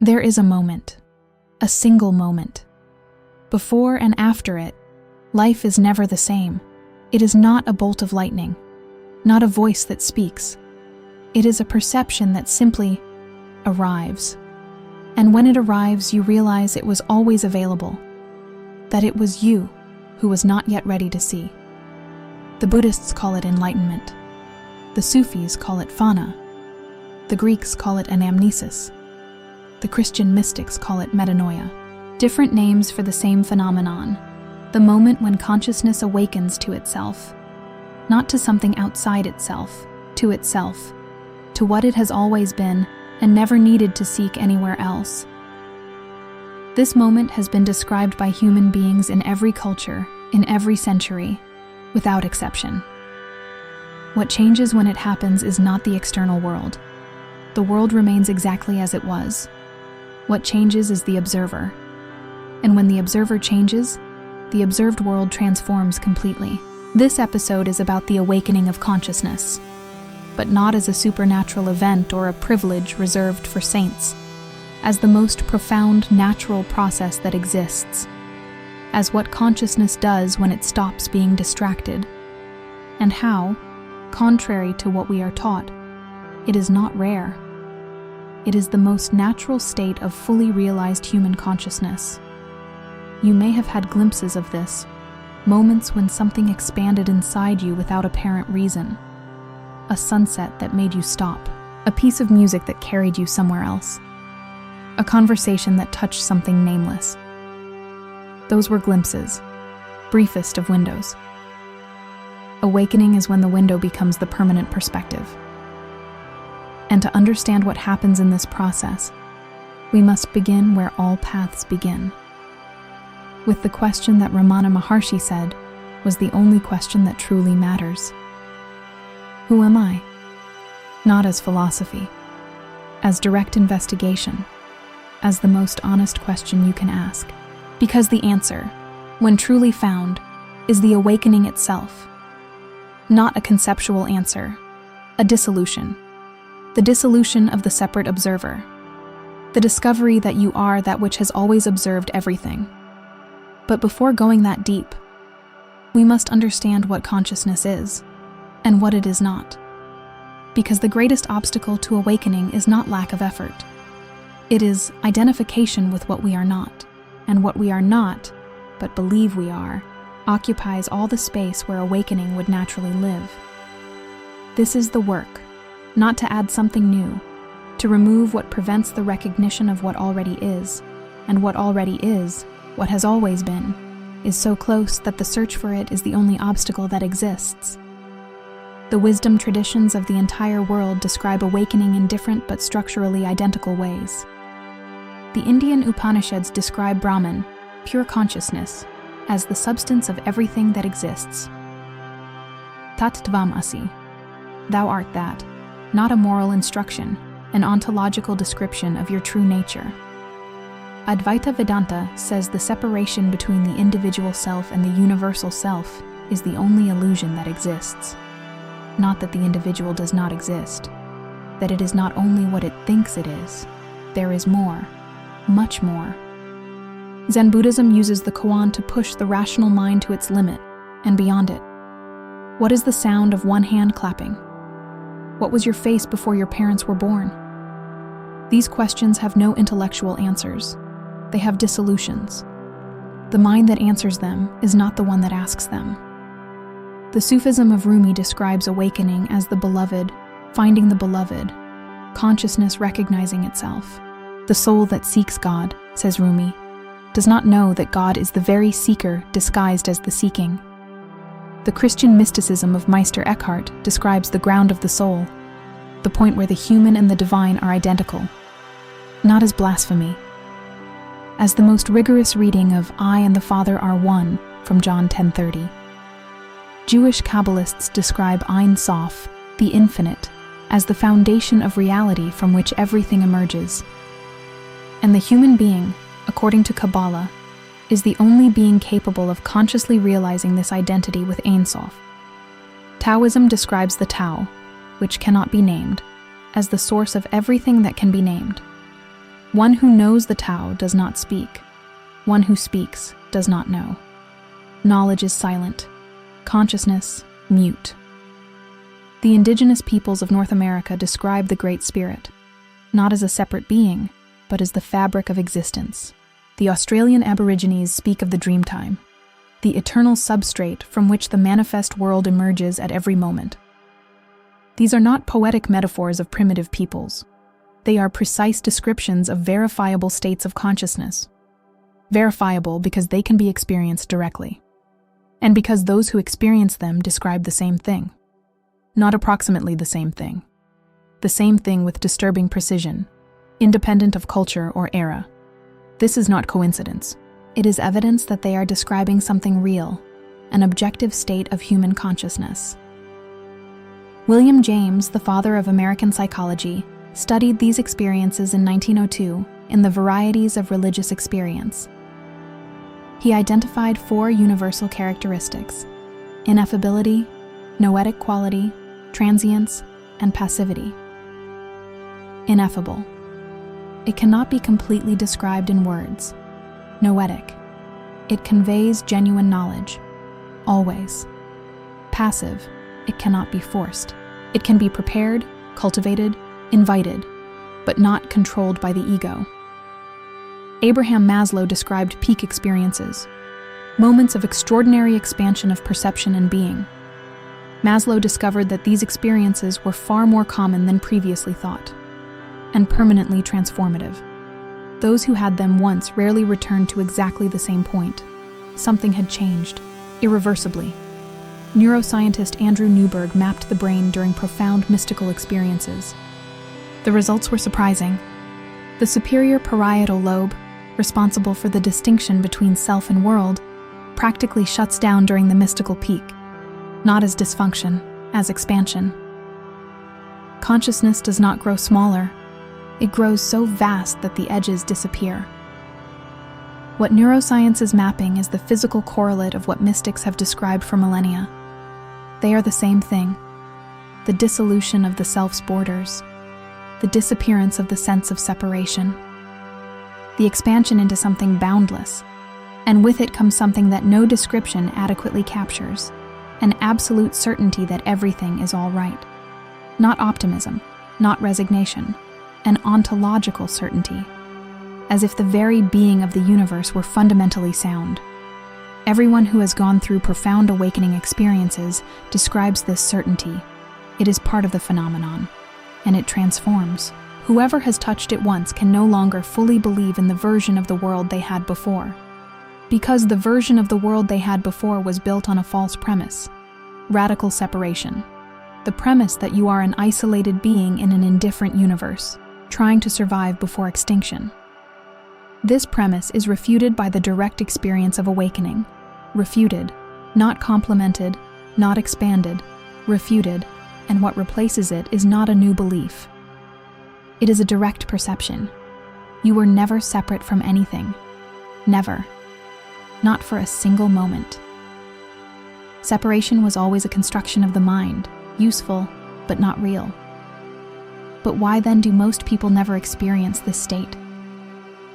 There is a moment, a single moment. Before and after it, life is never the same. It is not a bolt of lightning, not a voice that speaks. It is a perception that simply arrives. And when it arrives, you realize it was always available, that it was you who was not yet ready to see. The Buddhists call it enlightenment. The Sufis call it fana. The Greeks call it anamnesis. The Christian mystics call it metanoia. Different names for the same phenomenon, the moment when consciousness awakens to itself, not to something outside itself, to what it has always been and never needed to seek anywhere else. This moment has been described by human beings in every culture, in every century, without exception. What changes when it happens is not the external world. The world remains exactly as it was. What changes is the observer. And when the observer changes, the observed world transforms completely. This episode is about the awakening of consciousness, but not as a supernatural event or a privilege reserved for saints, as the most profound natural process that exists, as what consciousness does when it stops being distracted, and how, contrary to what we are taught, it is not rare. It is the most natural state of fully realized human consciousness. You may have had glimpses of this, moments when something expanded inside you without apparent reason. A sunset that made you stop, a piece of music that carried you somewhere else, a conversation that touched something nameless. Those were glimpses, briefest of windows. Awakening is when the window becomes the permanent perspective. And to understand what happens in this process, we must begin where all paths begin, with the question that Ramana Maharshi said was the only question that truly matters. Who am I? Not as philosophy, as direct investigation, as the most honest question you can ask. Because the answer, when truly found, is the awakening itself. Not a conceptual answer, a dissolution. The dissolution of the separate observer. The discovery that you are that which has always observed everything. But before going that deep, we must understand what consciousness is, and what it is not. Because the greatest obstacle to awakening is not lack of effort. It is identification with what we are not, and what we are not, but believe we are, occupies all the space where awakening would naturally live. This is the work, not to add something new, to remove what prevents the recognition of what already is, and what already is, what has always been, is so close that the search for it is the only obstacle that exists. The wisdom traditions of the entire world describe awakening in different but structurally identical ways. The Indian Upanishads describe Brahman, pure consciousness, as the substance of everything that exists. Tat tvam asi. Thou art that, not a moral instruction, an ontological description of your true nature. Advaita Vedanta says the separation between the individual self and the universal self is the only illusion that exists. Not that the individual does not exist, that it is not only what it thinks it is. There is more, much more. Zen Buddhism uses the koan to push the rational mind to its limit and beyond it. What is the sound of one hand clapping? What was your face before your parents were born? These questions have no intellectual answers. They have dissolutions. The mind that answers them is not the one that asks them. The Sufism of Rumi describes awakening as the beloved, finding the beloved, consciousness recognizing itself. The soul that seeks God, says Rumi, does not know that God is the very seeker disguised as the seeking. The Christian mysticism of Meister Eckhart describes the ground of the soul, the point where the human and the divine are identical, not as blasphemy, as the most rigorous reading of I and the Father are one from John 10:30. Jewish Kabbalists describe Ein Sof, the infinite, as the foundation of reality from which everything emerges. And the human being, according to Kabbalah, is the only being capable of consciously realizing this identity with Ein Sof. Taoism describes the Tao, which cannot be named, as the source of everything that can be named. One who knows the Tao does not speak. One who speaks does not know. Knowledge is silent. Consciousness, mute. The indigenous peoples of North America describe the Great Spirit, not as a separate being, but as the fabric of existence. The Australian Aborigines speak of the Dreamtime, the eternal substrate from which the manifest world emerges at every moment. These are not poetic metaphors of primitive peoples. They are precise descriptions of verifiable states of consciousness. Verifiable because they can be experienced directly, and because those who experience them describe the same thing. Not approximately the same thing. The same thing with disturbing precision, independent of culture or era. This is not coincidence. It is evidence that they are describing something real, an objective state of human consciousness. William James, the father of American psychology, studied these experiences in 1902 in The Varieties of Religious Experience. He identified 4 universal characteristics: ineffability, noetic quality, transience, and passivity. Ineffable. It cannot be completely described in words. Noetic. It conveys genuine knowledge. Always. Passive. It cannot be forced. It can be prepared, cultivated, invited, but not controlled by the ego. Abraham Maslow described peak experiences, moments of extraordinary expansion of perception and being. Maslow discovered that these experiences were far more common than previously thought, and permanently transformative. Those who had them once rarely returned to exactly the same point. Something had changed, irreversibly. Neuroscientist Andrew Newberg mapped the brain during profound mystical experiences. The results were surprising. The superior parietal lobe, responsible for the distinction between self and world, practically shuts down during the mystical peak, not as dysfunction, as expansion. Consciousness does not grow smaller. It grows so vast that the edges disappear. What neuroscience is mapping is the physical correlate of what mystics have described for millennia. They are the same thing: the dissolution of the self's borders, the disappearance of the sense of separation, the expansion into something boundless, and with it comes something that no description adequately captures, an absolute certainty that everything is all right. Not optimism, not resignation, an ontological certainty, as if the very being of the universe were fundamentally sound. Everyone who has gone through profound awakening experiences describes this certainty. It is part of the phenomenon, and it transforms. Whoever has touched it once can no longer fully believe in the version of the world they had before, because the version of the world they had before was built on a false premise: radical separation. The premise that you are an isolated being in an indifferent universe, trying to survive before extinction. This premise is refuted by the direct experience of awakening. Refuted, not complemented, not expanded, refuted, and what replaces it is not a new belief. It is a direct perception. You were never separate from anything. Never. Not for a single moment. Separation was always a construction of the mind, useful, but not real. But why then do most people never experience this state?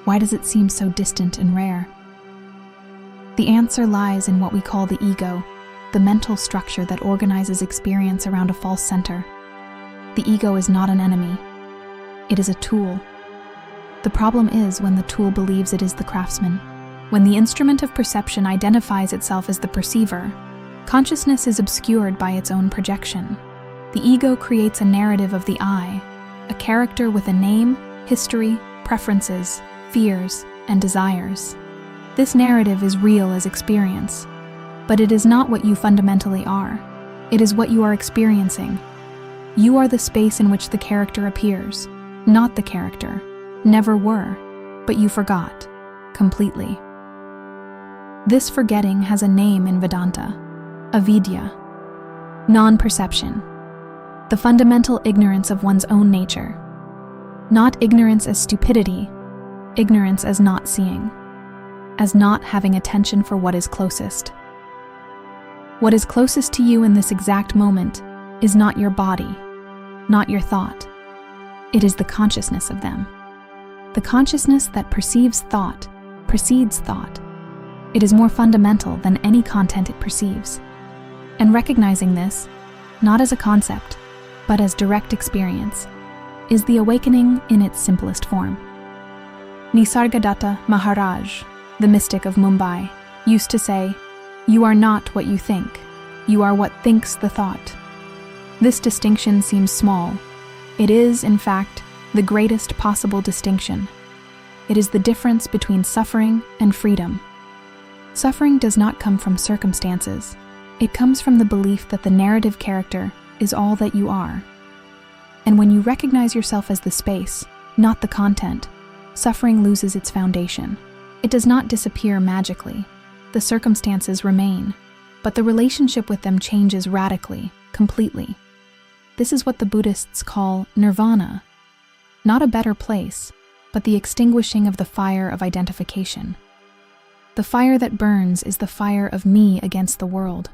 Why does it seem so distant and rare? The answer lies in what we call the ego, the mental structure that organizes experience around a false center. The ego is not an enemy. It is a tool. The problem is when the tool believes it is the craftsman. When the instrument of perception identifies itself as the perceiver, consciousness is obscured by its own projection. The ego creates a narrative of the I, a character with a name, history, preferences, fears, and desires. This narrative is real as experience, but it is not what you fundamentally are. It is what you are experiencing. You are the space in which the character appears, not the character. Never were, but you forgot, completely. This forgetting has a name in Vedanta: avidya, non-perception, the fundamental ignorance of one's own nature. Not ignorance as stupidity, ignorance as not seeing, as not having attention for what is closest. What is closest to you in this exact moment is not your body, not your thought. It is the consciousness of them. The consciousness that perceives thought precedes thought. It is more fundamental than any content it perceives. And recognizing this, not as a concept, but as direct experience, is the awakening in its simplest form. Nisargadatta Maharshi, the mystic of Mumbai, used to say, "You are not what you think. You are what thinks the thought." This distinction seems small. It is, in fact, the greatest possible distinction. It is the difference between suffering and freedom. Suffering does not come from circumstances. It comes from the belief that the narrative character is all that you are. And when you recognize yourself as the space, not the content, suffering loses its foundation. It does not disappear magically. The circumstances remain, but the relationship with them changes radically, completely. This is what the Buddhists call nirvana. Not a better place, but the extinguishing of the fire of identification. The fire that burns is the fire of me against the world,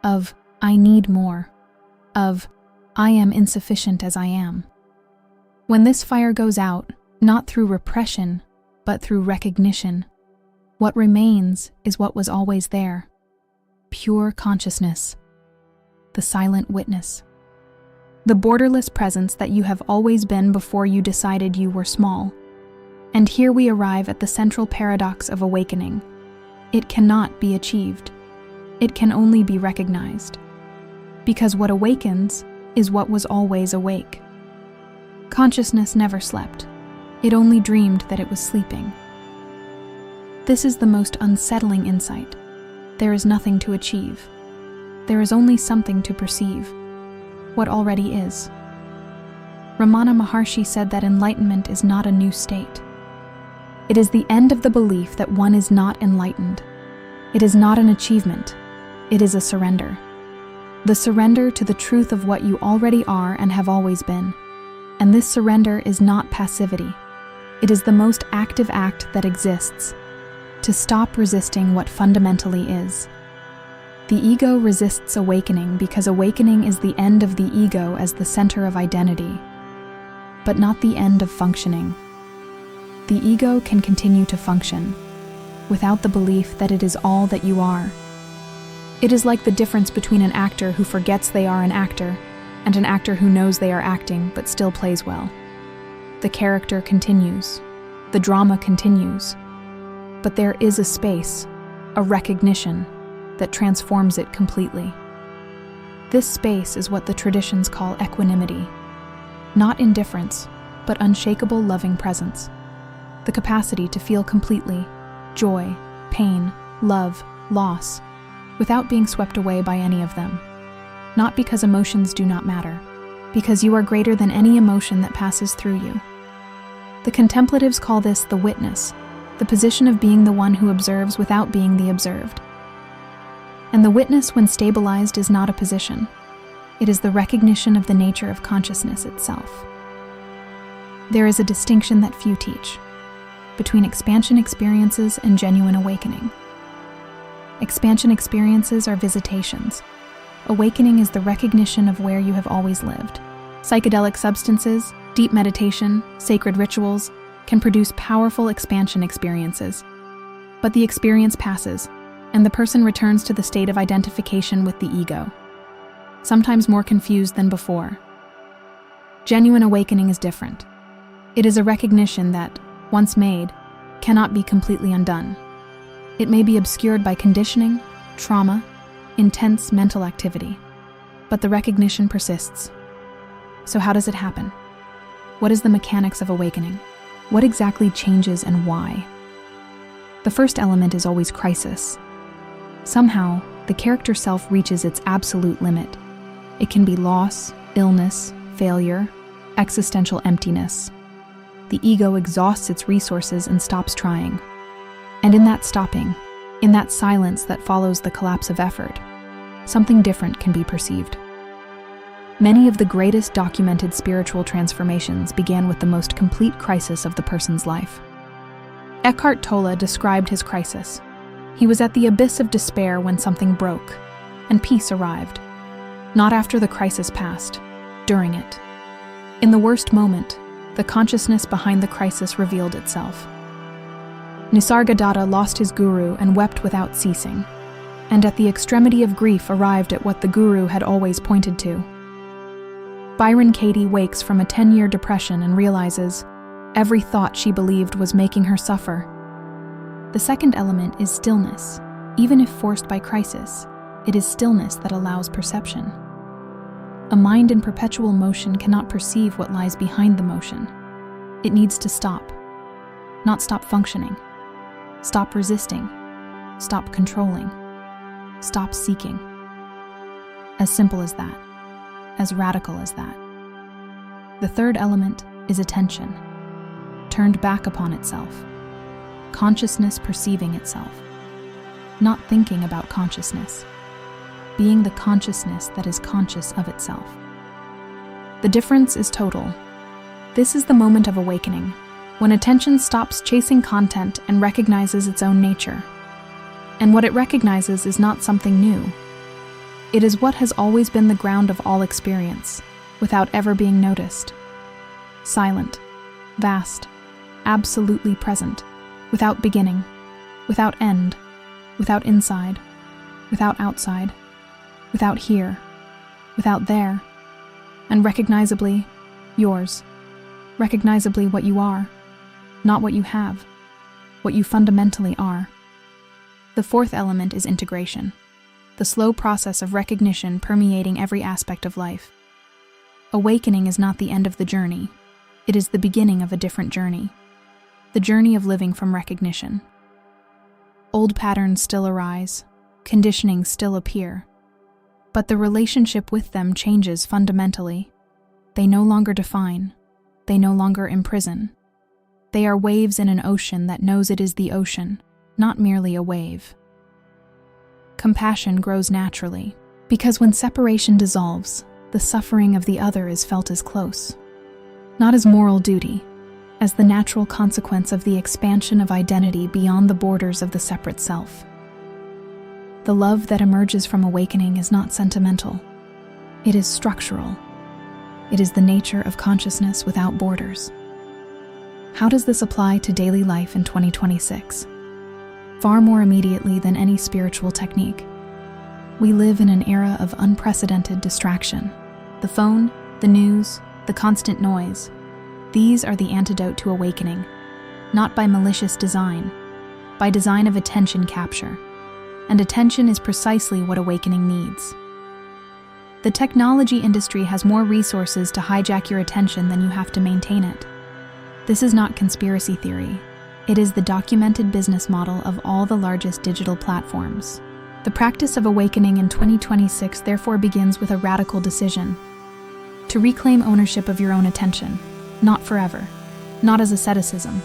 of I need more, of I am insufficient as I am. When this fire goes out, not through repression, but through recognition, what remains is what was always there: pure consciousness, the silent witness. The borderless presence that you have always been before you decided you were small. And here we arrive at the central paradox of awakening. It cannot be achieved. It can only be recognized. Because what awakens is what was always awake. Consciousness never slept. It only dreamed that it was sleeping. This is the most unsettling insight. There is nothing to achieve. There is only something to perceive. What already is. Ramana Maharshi said that enlightenment is not a new state. It is the end of the belief that one is not enlightened. It is not an achievement. It is a surrender. The surrender to the truth of what you already are and have always been. And this surrender is not passivity. It is the most active act that exists. To stop resisting what fundamentally is. The ego resists awakening because awakening is the end of the ego as the center of identity, but not the end of functioning. The ego can continue to function without the belief that it is all that you are. It is like the difference between an actor who forgets they are an actor and an actor who knows they are acting but still plays well. The character continues. The drama continues. But there is a space, a recognition, that transforms it completely. This space is what the traditions call equanimity. Not indifference, but unshakable loving presence. The capacity to feel completely joy, pain, love, loss, without being swept away by any of them. Not because emotions do not matter, because you are greater than any emotion that passes through you. The contemplatives call this the witness, the position of being the one who observes without being the observed. And the witness, when stabilized, is not a position. It is the recognition of the nature of consciousness itself. There is a distinction that few teach between expansion experiences and genuine awakening. Expansion experiences are visitations. Awakening is the recognition of where you have always lived. Psychedelic substances, deep meditation, sacred rituals can produce powerful expansion experiences. But the experience passes, and the person returns to the state of identification with the ego, sometimes more confused than before. Genuine awakening is different. It is a recognition that, once made, cannot be completely undone. It may be obscured by conditioning, trauma, intense mental activity, but the recognition persists. So how does it happen? What is the mechanics of awakening? What exactly changes and why? The first element is always crisis. Somehow, the character self reaches its absolute limit. It can be loss, illness, failure, existential emptiness. The ego exhausts its resources and stops trying. And in that stopping, in that silence that follows the collapse of effort, something different can be perceived. Many of the greatest documented spiritual transformations began with the most complete crisis of the person's life. Eckhart Tolle described his crisis. He was at the abyss of despair when something broke, and peace arrived. Not after the crisis passed, during it. In the worst moment, the consciousness behind the crisis revealed itself. Nisargadatta lost his guru and wept without ceasing, and at the extremity of grief arrived at what the guru had always pointed to. Byron Katie wakes from a 10-year depression and realizes every thought she believed was making her suffer. The second element is stillness. Even if forced by crisis, it is stillness that allows perception. A mind in perpetual motion cannot perceive what lies behind the motion. It needs to stop. Not stop functioning. Stop resisting. Stop controlling. Stop seeking. As simple as that. As radical as that. The third element is attention, turned back upon itself. Consciousness perceiving itself. Not thinking about consciousness. Being the consciousness that is conscious of itself. The difference is total. This is the moment of awakening, when attention stops chasing content and recognizes its own nature. And what it recognizes is not something new. It is what has always been the ground of all experience, without ever being noticed. Silent, vast, absolutely present, without beginning, without end, without inside, without outside, without here, without there, and recognizably yours, recognizably what you are, not what you have, what you fundamentally are. The fourth element is integration, the slow process of recognition permeating every aspect of life. Awakening is not the end of the journey, it is the beginning of a different journey, the journey of living from recognition. Old patterns still arise, conditionings still appear, but the relationship with them changes fundamentally. They no longer define, they no longer imprison. They are waves in an ocean that knows it is the ocean, not merely a wave. Compassion grows naturally, because when separation dissolves, the suffering of the other is felt as close, not as moral duty, as the natural consequence of the expansion of identity beyond the borders of the separate self. The love that emerges from awakening is not sentimental. It is structural. It is the nature of consciousness without borders. How does this apply to daily life in 2026? Far more immediately than any spiritual technique. We live in an era of unprecedented distraction. The phone, the news, the constant noise. These are the antidote to awakening, not by malicious design, by design of attention capture. And attention is precisely what awakening needs. The technology industry has more resources to hijack your attention than you have to maintain it. This is not conspiracy theory. It is the documented business model of all the largest digital platforms. The practice of awakening in 2026 therefore begins with a radical decision to reclaim ownership of your own attention, not forever, not as asceticism,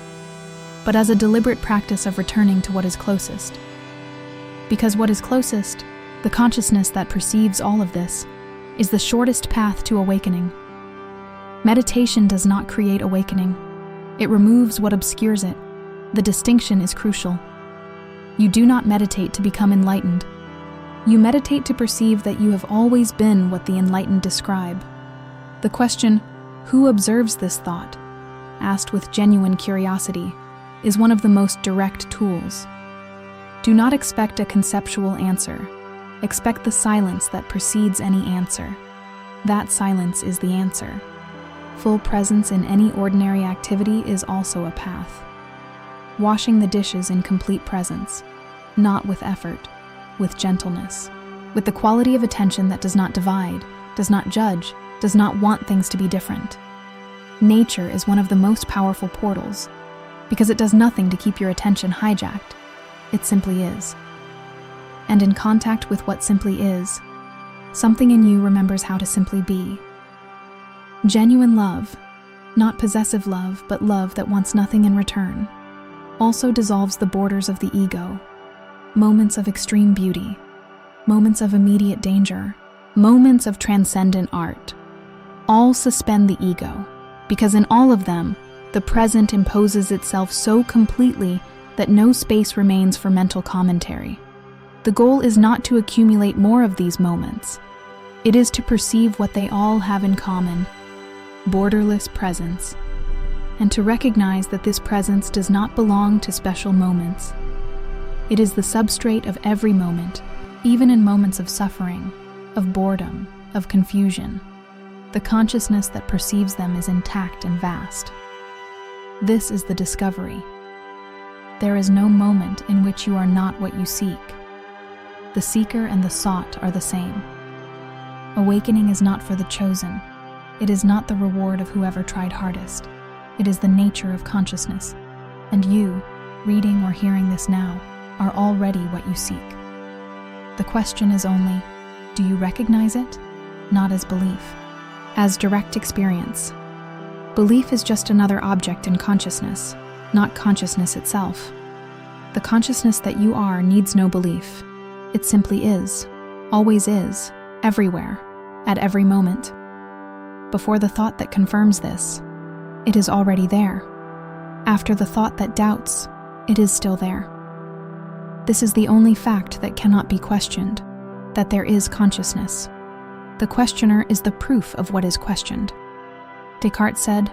but as a deliberate practice of returning to what is closest. Because what is closest, the consciousness that perceives all of this, is the shortest path to awakening. Meditation does not create awakening. It removes what obscures it. The distinction is crucial. You do not meditate to become enlightened. You meditate to perceive that you have always been what the enlightened describe. The question, "Who observes this thought?" asked with genuine curiosity, is one of the most direct tools. Do not expect a conceptual answer. Expect the silence that precedes any answer. That silence is the answer. Full presence in any ordinary activity is also a path. Washing the dishes in complete presence, not with effort, with gentleness, with the quality of attention that does not divide, does not judge, does not want things to be different. Nature is one of the most powerful portals, because it does nothing to keep your attention hijacked. It simply is. And in contact with what simply is, something in you remembers how to simply be. Genuine love, not possessive love, but love that wants nothing in return, also dissolves the borders of the ego. Moments of extreme beauty, moments of immediate danger, moments of transcendent art, all suspend the ego, because in all of them, the present imposes itself so completely that no space remains for mental commentary. The goal is not to accumulate more of these moments. It is to perceive what they all have in common: borderless presence, and to recognize that this presence does not belong to special moments. It is the substrate of every moment, even in moments of suffering, of boredom, of confusion. The consciousness that perceives them is intact and vast. This is the discovery. There is no moment in which you are not what you seek. The seeker and the sought are the same. Awakening is not for the chosen. It is not the reward of whoever tried hardest. It is the nature of consciousness. And you, reading or hearing this now, are already what you seek. The question is only, do you recognize it? Not as belief, as direct experience. Belief is just another object in consciousness, not consciousness itself. The consciousness that you are needs no belief. It simply is, always is, everywhere, at every moment. Before the thought that confirms this, it is already there. After the thought that doubts, it is still there. This is the only fact that cannot be questioned, that there is consciousness. The questioner is the proof of what is questioned. Descartes said,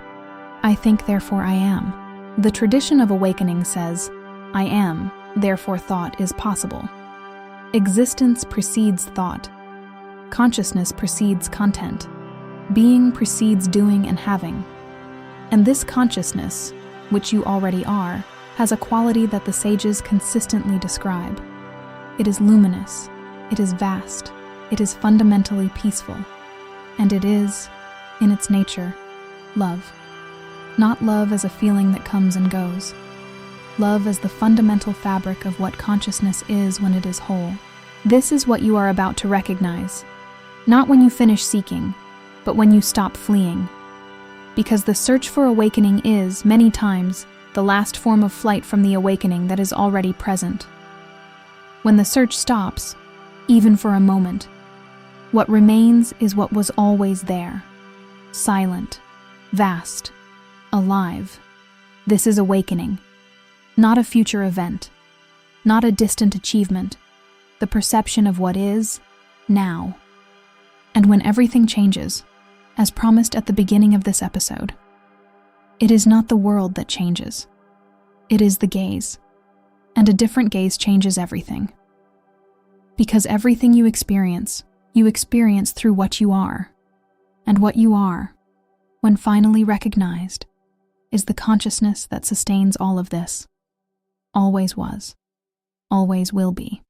"I think, therefore I am." The tradition of awakening says, "I am, therefore thought is possible." Existence precedes thought. Consciousness precedes content. Being precedes doing and having. And this consciousness, which you already are, has a quality that the sages consistently describe. It is luminous, it is vast, it is fundamentally peaceful, and it is, in its nature, love. Not love as a feeling that comes and goes. Love as the fundamental fabric of what consciousness is when it is whole. This is what you are about to recognize, not when you finish seeking, but when you stop fleeing. Because the search for awakening is, many times, the last form of flight from the awakening that is already present. When the search stops, even for a moment, what remains is what was always there, silent, vast, alive. This is awakening, not a future event, not a distant achievement, the perception of what is, now. And when everything changes, as promised at the beginning of this episode, it is not the world that changes. It is the gaze, and a different gaze changes everything. Because everything you experience through what you are, and what you are, when finally recognized, is the consciousness that sustains all of this, always was, always will be.